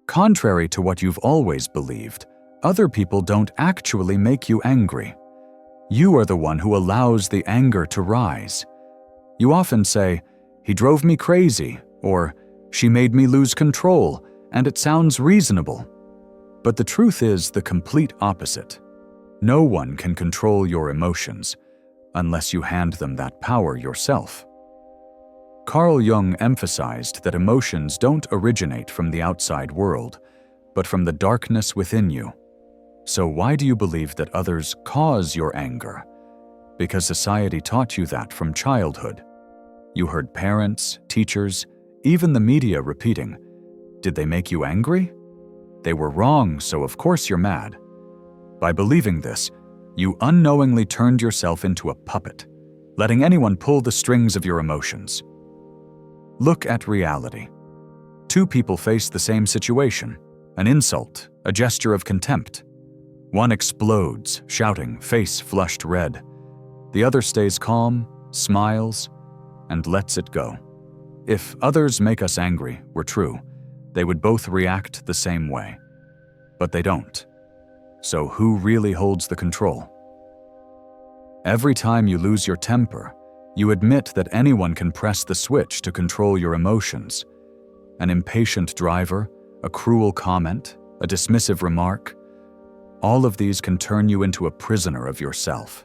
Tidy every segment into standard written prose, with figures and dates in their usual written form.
Contrary to what you've always believed, other people don't actually make you angry. You are the one who allows the anger to rise. You often say, "He drove me crazy," or "She made me lose control," and it sounds reasonable. But the truth is the complete opposite. No one can control your emotions unless you hand them that power yourself. Carl Jung emphasized that emotions don't originate from the outside world, but from the darkness within you. So why do you believe that others cause your anger? Because society taught you that from childhood. You heard parents, teachers, even the media repeating, "Did they make you angry? They were wrong, so of course you're mad." By believing this, you unknowingly turned yourself into a puppet, letting anyone pull the strings of your emotions. Look at reality. Two people face the same situation, an insult, a gesture of contempt. One explodes, shouting, face flushed red. The other stays calm, smiles, and lets it go. If others make us angry were true, they would both react the same way. But they don't. So who really holds the control? Every time you lose your temper, you admit that anyone can press the switch to control your emotions. An impatient driver, a cruel comment, a dismissive remark, all of these can turn you into a prisoner of yourself.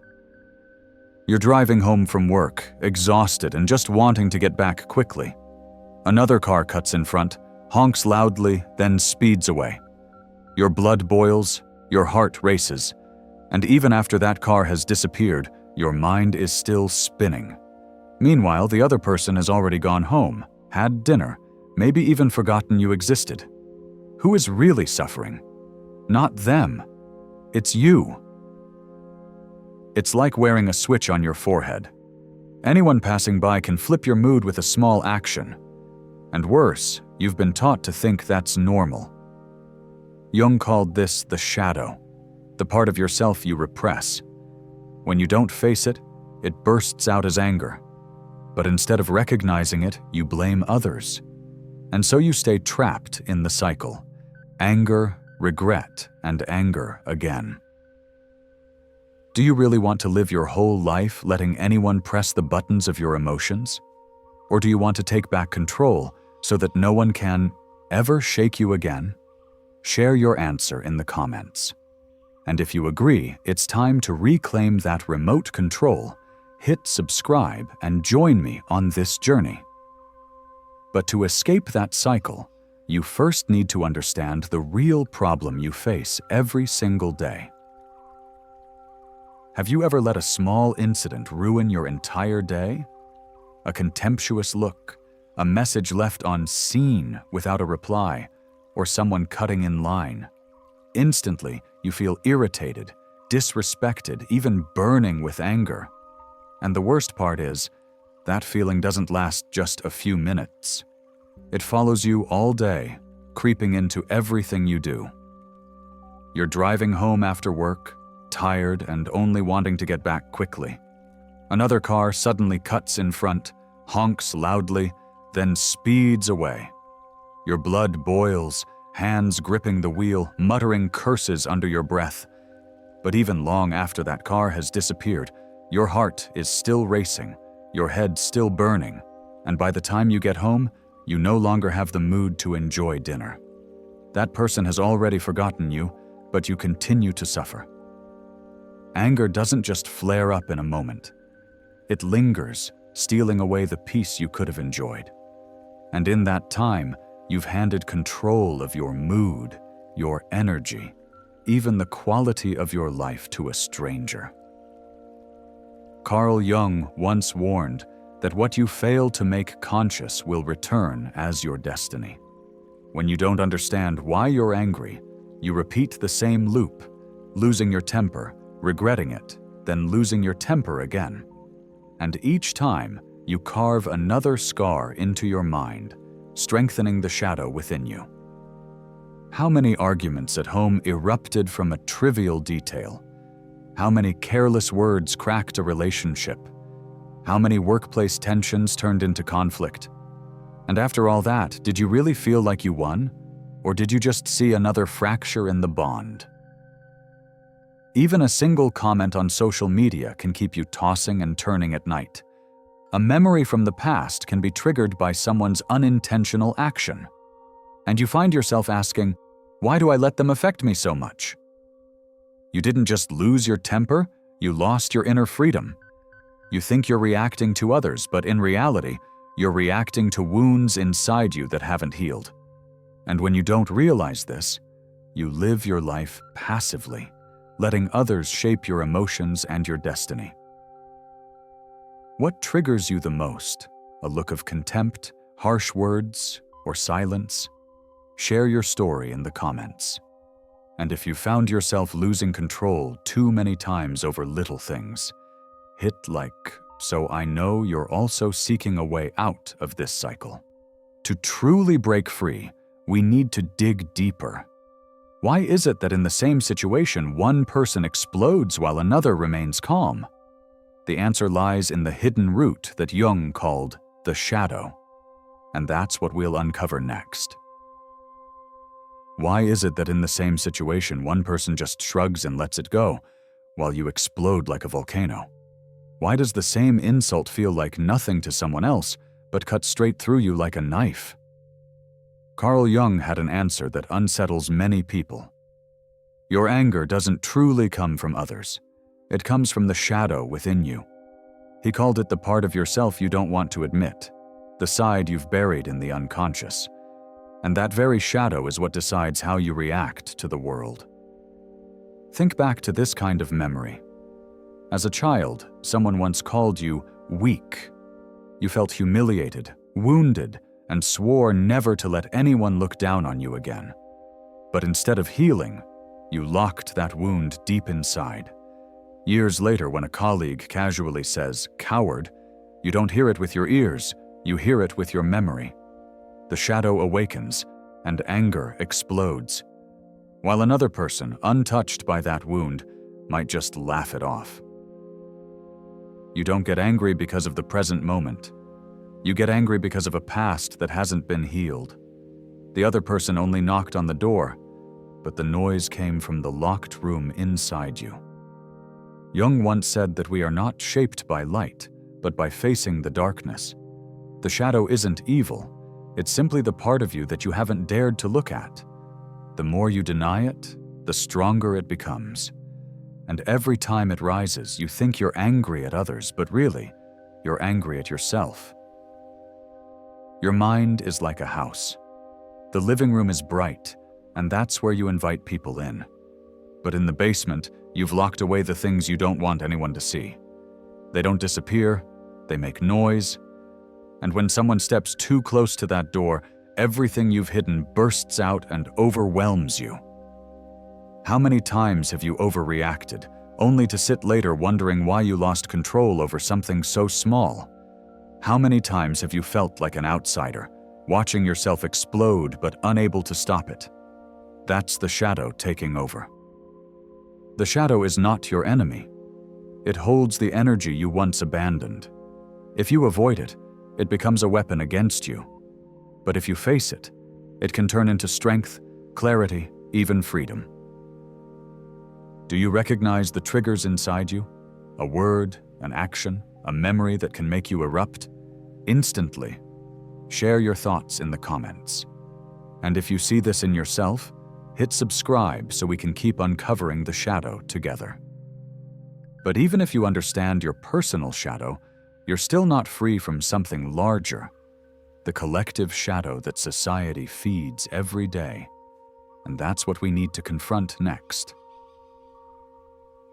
You're driving home from work, exhausted and just wanting to get back quickly. Another car cuts in front, honks loudly, then speeds away. Your blood boils, your heart races, and even after that car has disappeared, your mind is still spinning. Meanwhile, the other person has already gone home, had dinner, maybe even forgotten you existed. Who is really suffering? Not them. It's you. It's like wearing a switch on your forehead. Anyone passing by can flip your mood with a small action. And worse, you've been taught to think that's normal. Jung called this the shadow, the part of yourself you repress. When you don't face it, it bursts out as anger. But instead of recognizing it, you blame others. And so you stay trapped in the cycle. Anger, regret, and anger again. Do you really want to live your whole life letting anyone press the buttons of your emotions? Or do you want to take back control so that no one can ever shake you again? Share your answer in the comments. And if you agree, it's time to reclaim that remote control. Hit subscribe and join me on this journey. But to escape that cycle, you first need to understand the real problem you face every single day. Have you ever let a small incident ruin your entire day? A contemptuous look, a message left on seen without a reply, or someone cutting in line. Instantly, you feel irritated, disrespected, even burning with anger. And the worst part is, that feeling doesn't last just a few minutes. It follows you all day, creeping into everything you do. You're driving home after work, tired and only wanting to get back quickly. Another car suddenly cuts in front, honks loudly, then speeds away. Your blood boils, hands gripping the wheel, muttering curses under your breath. But even long after that car has disappeared, your heart is still racing, your head still burning, and by the time you get home, you no longer have the mood to enjoy dinner. That person has already forgotten you, but you continue to suffer. Anger doesn't just flare up in a moment. It lingers, stealing away the peace you could have enjoyed. And in that time, you've handed control of your mood, your energy, even the quality of your life to a stranger. Carl Jung once warned that what you fail to make conscious will return as your destiny. When you don't understand why you're angry, you repeat the same loop, losing your temper, regretting it, then losing your temper again. And each time, you carve another scar into your mind, strengthening the shadow within you. How many arguments at home erupted from a trivial detail? How many careless words cracked a relationship? How many workplace tensions turned into conflict? And after all that, did you really feel like you won? Or did you just see another fracture in the bond? Even a single comment on social media can keep you tossing and turning at night. A memory from the past can be triggered by someone's unintentional action. And you find yourself asking, why do I let them affect me so much? You didn't just lose your temper, you lost your inner freedom. You think you're reacting to others, but in reality, you're reacting to wounds inside you that haven't healed. And when you don't realize this, you live your life passively, letting others shape your emotions and your destiny. What triggers you the most? A look of contempt, harsh words, or silence? Share your story in the comments. And if you found yourself losing control too many times over little things, hit like, so I know you're also seeking a way out of this cycle. To truly break free, we need to dig deeper. Why is it that in the same situation, one person explodes while another remains calm? The answer lies in the hidden root that Jung called the shadow. And that's what we'll uncover next. Why is it that in the same situation, one person just shrugs and lets it go, while you explode like a volcano? Why does the same insult feel like nothing to someone else, but cut straight through you like a knife? Carl Jung had an answer that unsettles many people. Your anger doesn't truly come from others. It comes from the shadow within you. He called it the part of yourself you don't want to admit, the side you've buried in the unconscious. And that very shadow is what decides how you react to the world. Think back to this kind of memory. As a child, someone once called you weak. You felt humiliated, wounded, and swore never to let anyone look down on you again. But instead of healing, you locked that wound deep inside. Years later, when a colleague casually says, "coward," you don't hear it with your ears, you hear it with your memory. The shadow awakens, and anger explodes, while another person, untouched by that wound, might just laugh it off. You don't get angry because of the present moment. You get angry because of a past that hasn't been healed. The other person only knocked on the door, but the noise came from the locked room inside you. Jung once said that we are not shaped by light, but by facing the darkness. The shadow isn't evil. It's simply the part of you that you haven't dared to look at. The more you deny it, the stronger it becomes. And every time it rises, you think you're angry at others, but really, you're angry at yourself. Your mind is like a house. The living room is bright, and that's where you invite people in. But in the basement, you've locked away the things you don't want anyone to see. They don't disappear, they make noise. And when someone steps too close to that door, everything you've hidden bursts out and overwhelms you. How many times have you overreacted, only to sit later wondering why you lost control over something so small? How many times have you felt like an outsider, watching yourself explode but unable to stop it? That's the shadow taking over. The shadow is not your enemy. It holds the energy you once abandoned. If you avoid it, it becomes a weapon against you. But if you face it, it can turn into strength, clarity, even freedom. Do you recognize the triggers inside you? A word, an action, a memory that can make you erupt? Instantly, share your thoughts in the comments. And if you see this in yourself, hit subscribe so we can keep uncovering the shadow together. But even if you understand your personal shadow, you're still not free from something larger, the collective shadow that society feeds every day. And that's what we need to confront next.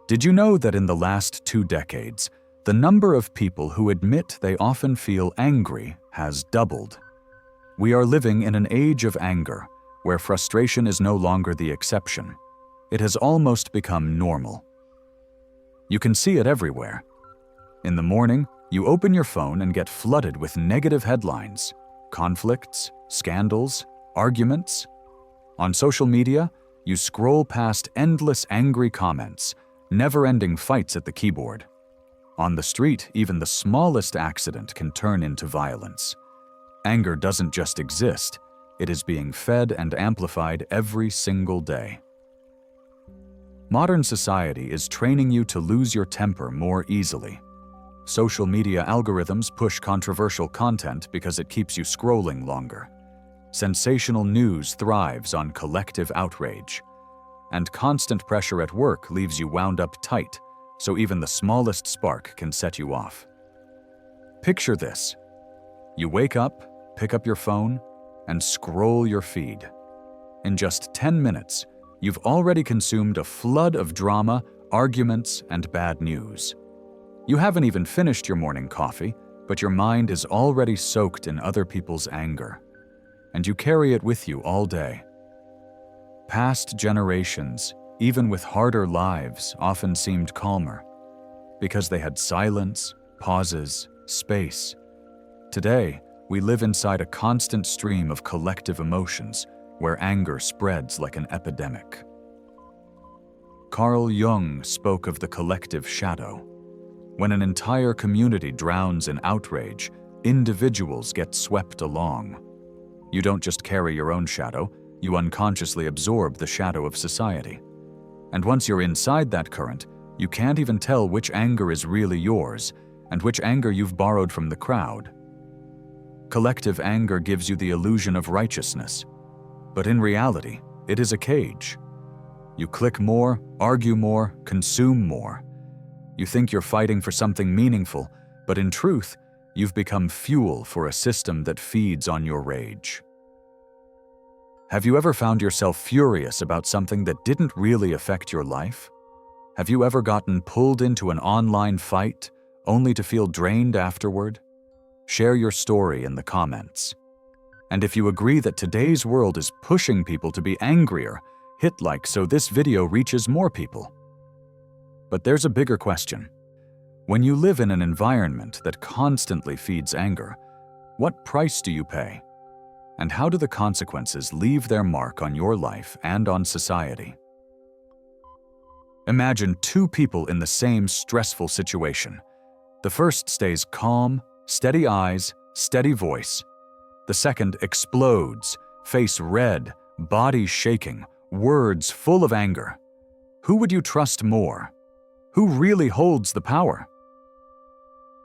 Did you know that in the last 2 decades, the number of people who admit they often feel angry has doubled? We are living in an age of anger, where frustration is no longer the exception. It has almost become normal. You can see it everywhere. In the morning, you open your phone and get flooded with negative headlines, conflicts, scandals, arguments. On social media, you scroll past endless angry comments, never-ending fights at the keyboard. On the street, even the smallest accident can turn into violence. Anger doesn't just exist, It is being fed and amplified every single day. Modern society is training you to lose your temper more easily. Social media algorithms push controversial content because it keeps you scrolling longer. Sensational news thrives on collective outrage. And constant pressure at work leaves you wound up tight, so even the smallest spark can set you off. Picture this. You wake up, pick up your phone, and scroll your feed. In just 10 minutes, you've already consumed a flood of drama, arguments, and bad news. You haven't even finished your morning coffee, but your mind is already soaked in other people's anger. And you carry it with you all day. Past generations, even with harder lives, often seemed calmer, because they had silence, pauses, space. Today, we live inside a constant stream of collective emotions, where anger spreads like an epidemic. Carl Jung spoke of the collective shadow. When an entire community drowns in outrage, individuals get swept along. You don't just carry your own shadow, you unconsciously absorb the shadow of society. And once you're inside that current, you can't even tell which anger is really yours and which anger you've borrowed from the crowd. Collective anger gives you the illusion of righteousness, but in reality, it is a cage. You click more, argue more, consume more. You think you're fighting for something meaningful, but in truth, you've become fuel for a system that feeds on your rage. Have you ever found yourself furious about something that didn't really affect your life? Have you ever gotten pulled into an online fight only to feel drained afterward? Share your story in the comments. And if you agree that today's world is pushing people to be angrier, hit like so this video reaches more people. But there's a bigger question. When you live in an environment that constantly feeds anger, what price do you pay? And how do the consequences leave their mark on your life and on society? Imagine two people in the same stressful situation. The first stays calm, steady eyes, steady voice. The second explodes, face red, body shaking, words full of anger. Who would you trust more? Who really holds the power?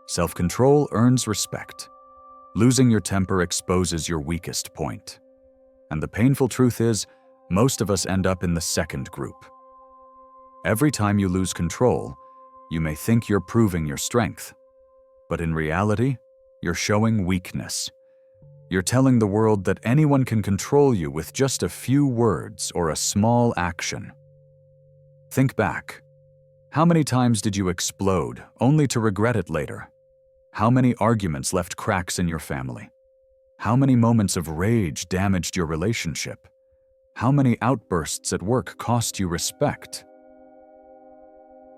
Self-control earns respect. Losing your temper exposes your weakest point. And the painful truth is, most of us end up in the second group. Every time you lose control, you may think you're proving your strength. But in reality, you're showing weakness. You're telling the world that anyone can control you with just a few words or a small action. Think back. How many times did you explode, only to regret it later? How many arguments left cracks in your family? How many moments of rage damaged your relationship? How many outbursts at work cost you respect?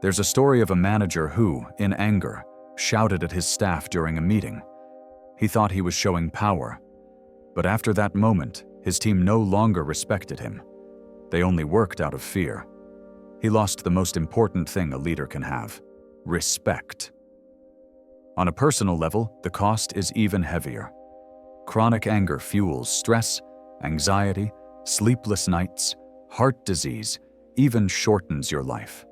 There's a story of a manager who, in anger, shouted at his staff during a meeting. He thought he was showing power. But after that moment, his team no longer respected him. They only worked out of fear. He lost the most important thing a leader can have: respect. On a personal level, the cost is even heavier. Chronic anger fuels stress, anxiety, sleepless nights, heart disease, even shortens your life.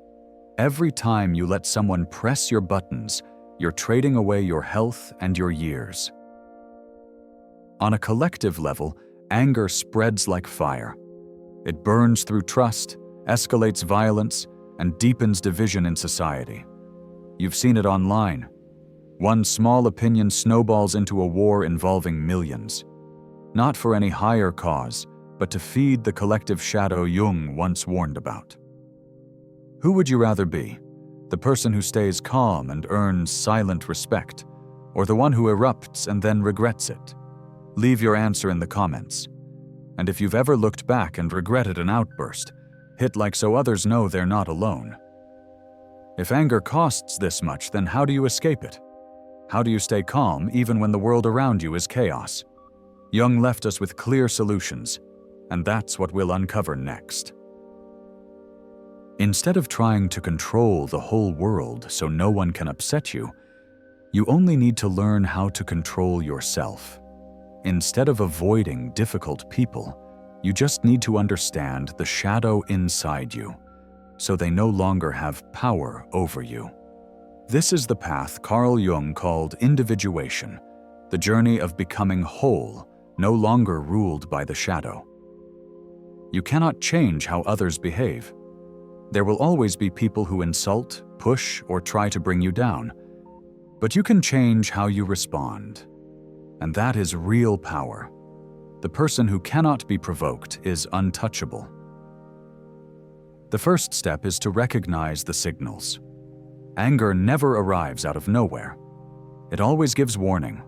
Every time you let someone press your buttons, you're trading away your health and your years. On a collective level, anger spreads like fire. It burns through trust, escalates violence, and deepens division in society. You've seen it online. One small opinion snowballs into a war involving millions. Not for any higher cause, but to feed the collective shadow Jung once warned about. Who would you rather be? The person who stays calm and earns silent respect, or the one who erupts and then regrets it? Leave your answer in the comments. And if you've ever looked back and regretted an outburst, hit like so others know they're not alone. If anger costs this much, then how do you escape it? How do you stay calm even when the world around you is chaos? Jung left us with clear solutions, and that's what we'll uncover next. Instead of trying to control the whole world so no one can upset you, you only need to learn how to control yourself. Instead of avoiding difficult people, you just need to understand the shadow inside you, so they no longer have power over you. This is the path Carl Jung called individuation, the journey of becoming whole, no longer ruled by the shadow. You cannot change how others behave. There will always be people who insult, push, or try to bring you down. But you can change how you respond. And that is real power. The person who cannot be provoked is untouchable. The first step is to recognize the signals. Anger never arrives out of nowhere. It always gives warning.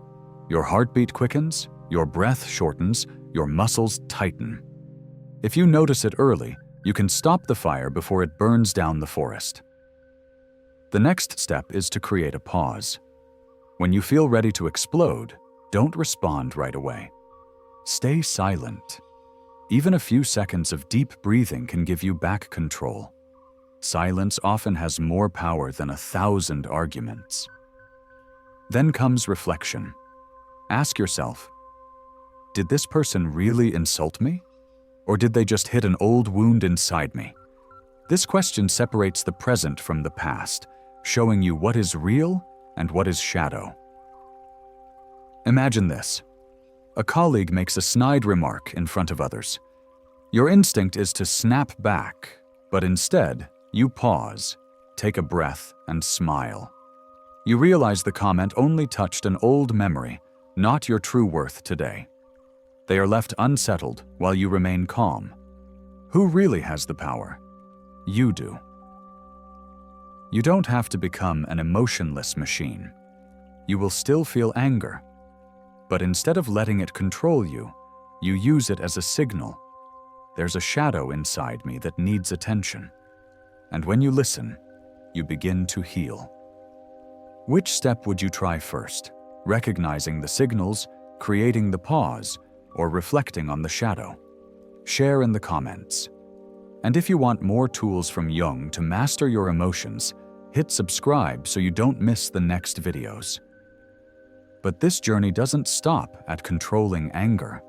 Your heartbeat quickens, your breath shortens, your muscles tighten. If you notice it early, you can stop the fire before it burns down the forest. The next step is to create a pause. When you feel ready to explode, don't respond right away. Stay silent. Even a few seconds of deep breathing can give you back control. Silence often has more power than 1,000 arguments. Then comes reflection. Ask yourself, did this person really insult me? Or did they just hit an old wound inside me? This question separates the present from the past, showing you what is real and what is shadow. Imagine this. A colleague makes a snide remark in front of others. Your instinct is to snap back, but instead, you pause, take a breath, and smile. You realize the comment only touched an old memory, not your true worth today. They are left unsettled while you remain calm. Who really has the power? You do. You don't have to become an emotionless machine. You will still feel anger. But instead of letting it control you, you use it as a signal. There's a shadow inside me that needs attention. And when you listen, you begin to heal. Which step would you try first? Recognizing the signals, creating the pause, or reflecting on the shadow? Share in the comments. And if you want more tools from Jung to master your emotions, hit subscribe so you don't miss the next videos. But this journey doesn't stop at controlling anger.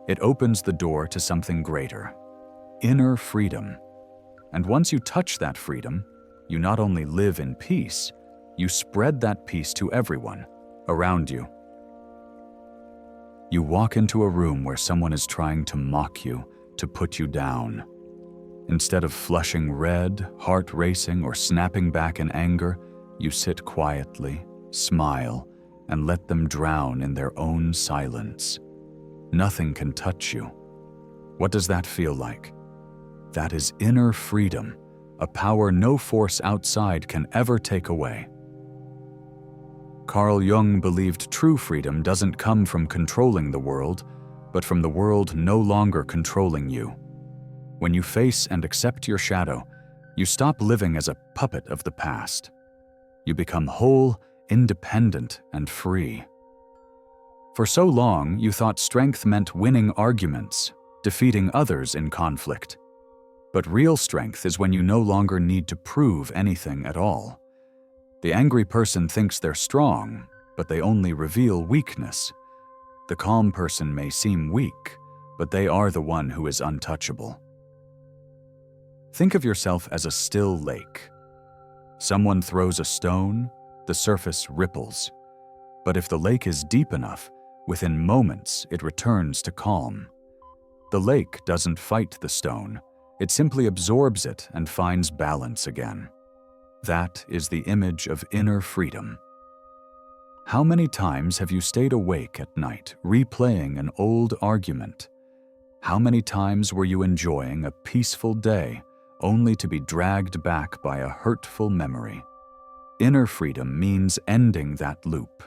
It opens the door to something greater, inner freedom. And once you touch that freedom, you not only live in peace, you spread that peace to everyone around you. You walk into a room where someone is trying to mock you, to put you down. Instead of flushing red, heart racing, or snapping back in anger, you sit quietly, smile, and let them drown in their own silence. Nothing can touch you. What does that feel like? That is inner freedom, a power no force outside can ever take away. Carl Jung believed true freedom doesn't come from controlling the world, but from the world no longer controlling you. When you face and accept your shadow, you stop living as a puppet of the past. You become whole, independent, and free. For so long, you thought strength meant winning arguments, defeating others in conflict. But real strength is when you no longer need to prove anything at all. The angry person thinks they're strong, but they only reveal weakness. The calm person may seem weak, but they are the one who is untouchable. Think of yourself as a still lake. Someone throws a stone, the surface ripples. But if the lake is deep enough, within moments it returns to calm. The lake doesn't fight the stone, it simply absorbs it and finds balance again. That is the image of inner freedom. How many times have you stayed awake at night, replaying an old argument? How many times were you enjoying a peaceful day, only to be dragged back by a hurtful memory? Inner freedom means ending that loop.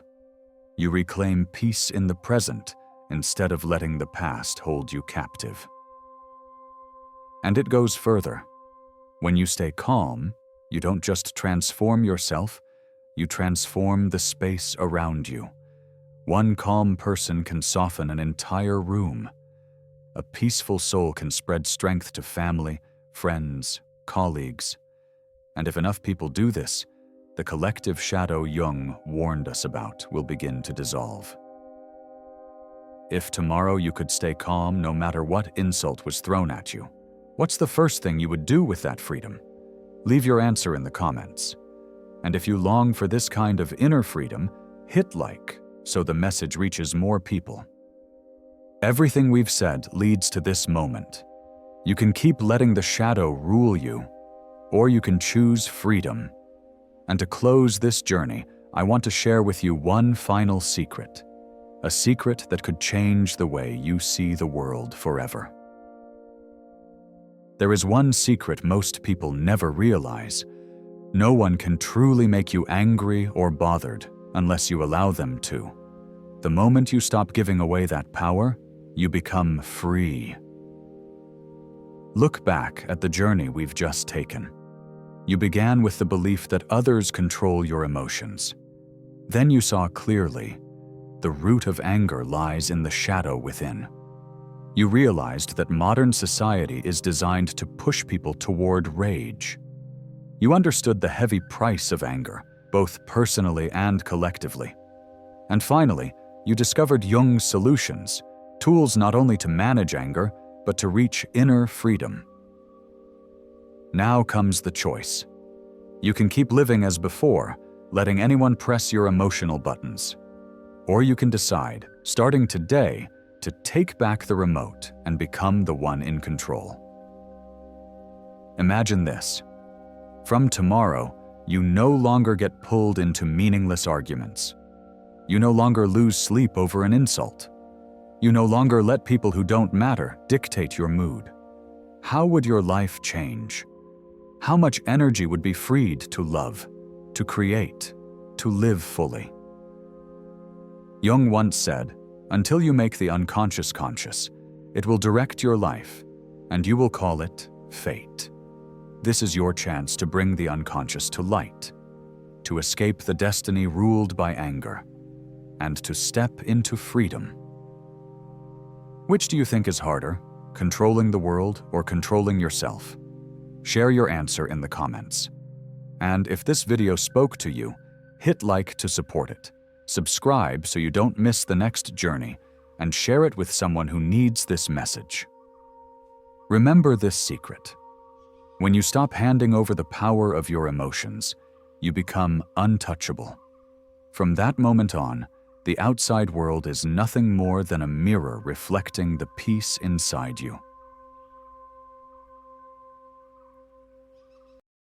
You reclaim peace in the present instead of letting the past hold you captive. And it goes further. When you stay calm, you don't just transform yourself, you transform the space around you. One calm person can soften an entire room. A peaceful soul can spread strength to family, friends, colleagues. And if enough people do this, the collective shadow Jung warned us about will begin to dissolve. If tomorrow you could stay calm no matter what insult was thrown at you, what's the first thing you would do with that freedom? Leave your answer in the comments. And if you long for this kind of inner freedom, hit like so the message reaches more people. Everything we've said leads to this moment. You can keep letting the shadow rule you, or you can choose freedom. And to close this journey, I want to share with you one final secret. A secret that could change the way you see the world forever. There is one secret most people never realize. No one can truly make you angry or bothered unless you allow them to. The moment you stop giving away that power, you become free. Look back at the journey we've just taken. You began with the belief that others control your emotions. Then you saw clearly, the root of anger lies in the shadow within. You realized that modern society is designed to push people toward rage. You understood the heavy price of anger, both personally and collectively. And finally, you discovered Jung's solutions, tools not only to manage anger, but to reach inner freedom. Now comes the choice. You can keep living as before, letting anyone press your emotional buttons. Or you can decide, starting today, to take back the remote and become the one in control. Imagine this. From tomorrow, you no longer get pulled into meaningless arguments. You no longer lose sleep over an insult. You no longer let people who don't matter dictate your mood. How would your life change? How much energy would be freed to love, to create, to live fully? Jung once said, "Until you make the unconscious conscious, it will direct your life, and you will call it fate." This is your chance to bring the unconscious to light, to escape the destiny ruled by anger, and to step into freedom. Which do you think is harder, controlling the world or controlling yourself? Share your answer in the comments. And if this video spoke to you, hit like to support it. Subscribe so you don't miss the next journey, and share it with someone who needs this message. Remember this secret. When you stop handing over the power of your emotions, you become untouchable. From that moment on, the outside world is nothing more than a mirror reflecting the peace inside you.